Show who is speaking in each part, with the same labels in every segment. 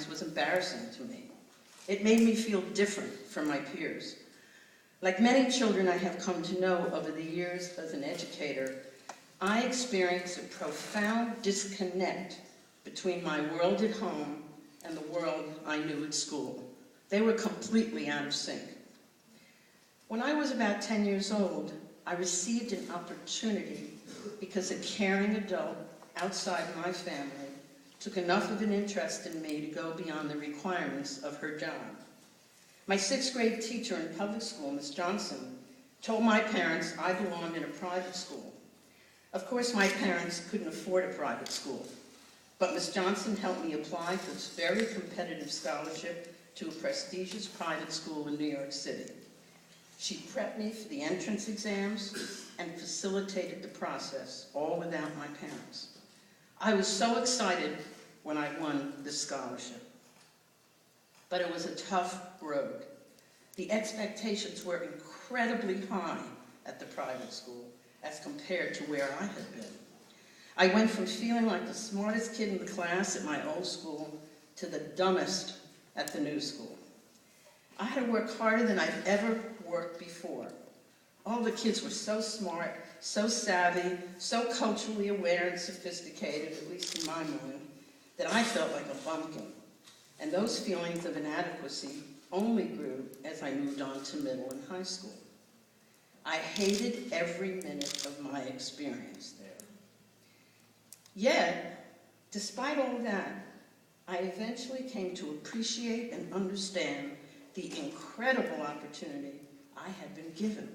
Speaker 1: was embarrassing to me. It made me feel different from my peers. Like many children I have come to know over the years as an educator, I experienced a profound disconnect between my world at home and the world I knew at school. They were completely out of sync. When I was about 10 years old, I received an opportunity because a caring adult outside my family took enough of an interest in me to go beyond the requirements of her job. My 6th grade teacher in public school, Miss Johnson, told my parents I belonged in a private school. Of course, my parents couldn't afford a private school, but Miss Johnson helped me apply for this very competitive scholarship to a prestigious private school in New York City. She prepped me for the entrance exams and facilitated the process, all without my parents. I was so excited when I won this scholarship. But it was a tough road. The expectations were incredibly high at the private school as compared to where I had been. I went from feeling like the smartest kid in the class at my old school to the dumbest at the new school. I had to work harder than I've ever worked before. All the kids were so smart, so savvy, so culturally aware and sophisticated, at least in my mind, that I felt like a bumpkin. And those feelings of inadequacy only grew as I moved on to middle and high school. I hated every minute of my experience there. Yet, despite all that, I eventually came to appreciate and understand the incredible opportunity I had been given.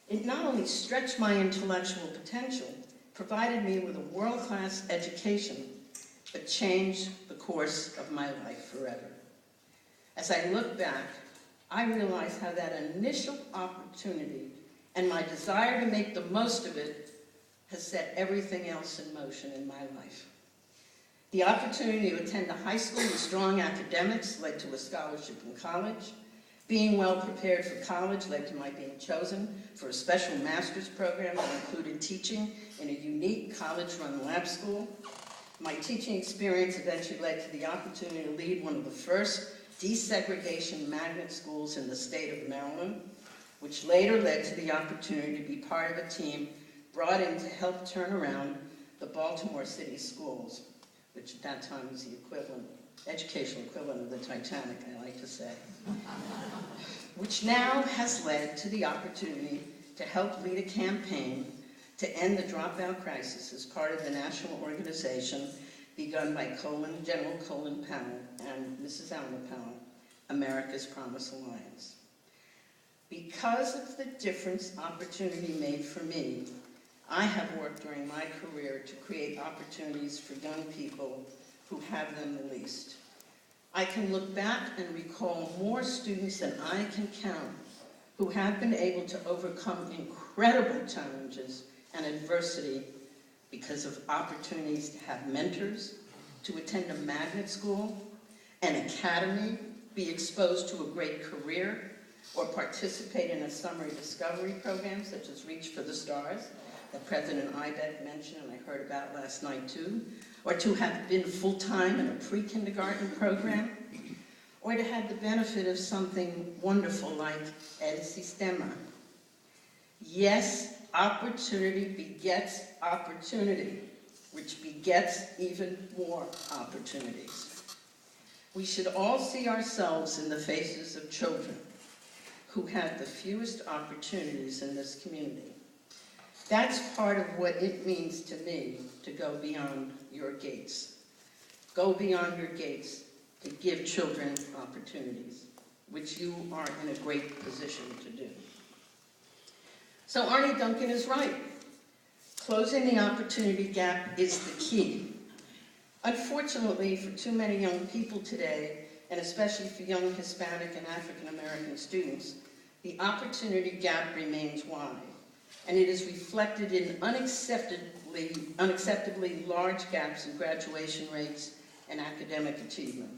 Speaker 1: It not only stretched my intellectual potential, provided me with a world-class education, but changed the course of my life forever. As I look back, I realize how that initial opportunity and my desire to make the most of it has set everything else in motion in my life. The opportunity to attend a high school with strong academics led to a scholarship in college. Being well prepared for college led to my being chosen for a special master's program that included teaching in a unique college-run lab school. My teaching experience eventually led to the opportunity to lead one of the first desegregation magnet schools in the state of Maryland, which later led to the opportunity to be part of a team brought in to help turn around the Baltimore City schools, which at that time was the equivalent, educational equivalent of the Titanic, I like to say, which now has led to the opportunity to help lead a campaign to end the dropout crisis as part of the national organization begun by General Colin Powell and Mrs. Alma Powell, America's Promise Alliance. Because of the difference opportunity made for me, I have worked during my career to create opportunities for young people who have them the least. I can look back and recall more students than I can count who have been able to overcome incredible challenges and adversity because of opportunities to have mentors, to attend a magnet school, an academy, be exposed to a great career, or participate in a summer discovery program such as Reach for the Stars that President Ibeck mentioned and I heard about last night too, or to have been full-time in a pre-kindergarten program, or to have the benefit of something wonderful like El Sistema. Yes, opportunity begets opportunity, which begets even more opportunities. We should all see ourselves in the faces of children who have the fewest opportunities in this community. That's part of what it means to me to go beyond your gates. Go beyond your gates to give children opportunities, which you are in a great position to do. So Arnie Duncan is right. Closing the opportunity gap is the key. Unfortunately, for too many young people today, and especially for young Hispanic and African American students, the opportunity gap remains wide, and it is reflected in unacceptably large gaps in graduation rates and academic achievement.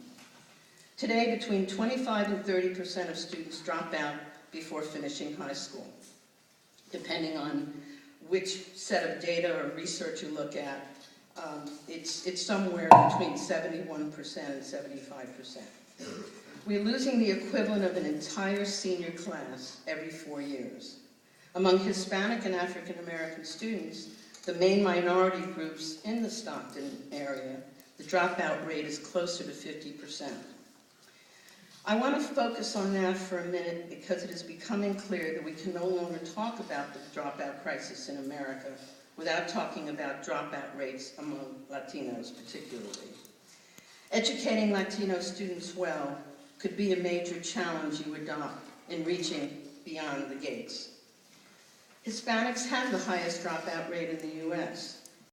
Speaker 1: Today, between 25 and 30% of students drop out before finishing high school, depending on which set of data or research you look at. It's somewhere between 71% and 75%. We're losing the equivalent of an entire senior class every 4 years. Among Hispanic and African American students, the main minority groups in the Stockton area, the dropout rate is closer to 50%. I want to focus on that for a minute because it is becoming clear that we can no longer talk about the dropout crisis in America without talking about dropout rates among Latinos particularly. Educating Latino students well could be a major challenge you adopt in reaching beyond the gates. Hispanics have the highest dropout rate in the U.S.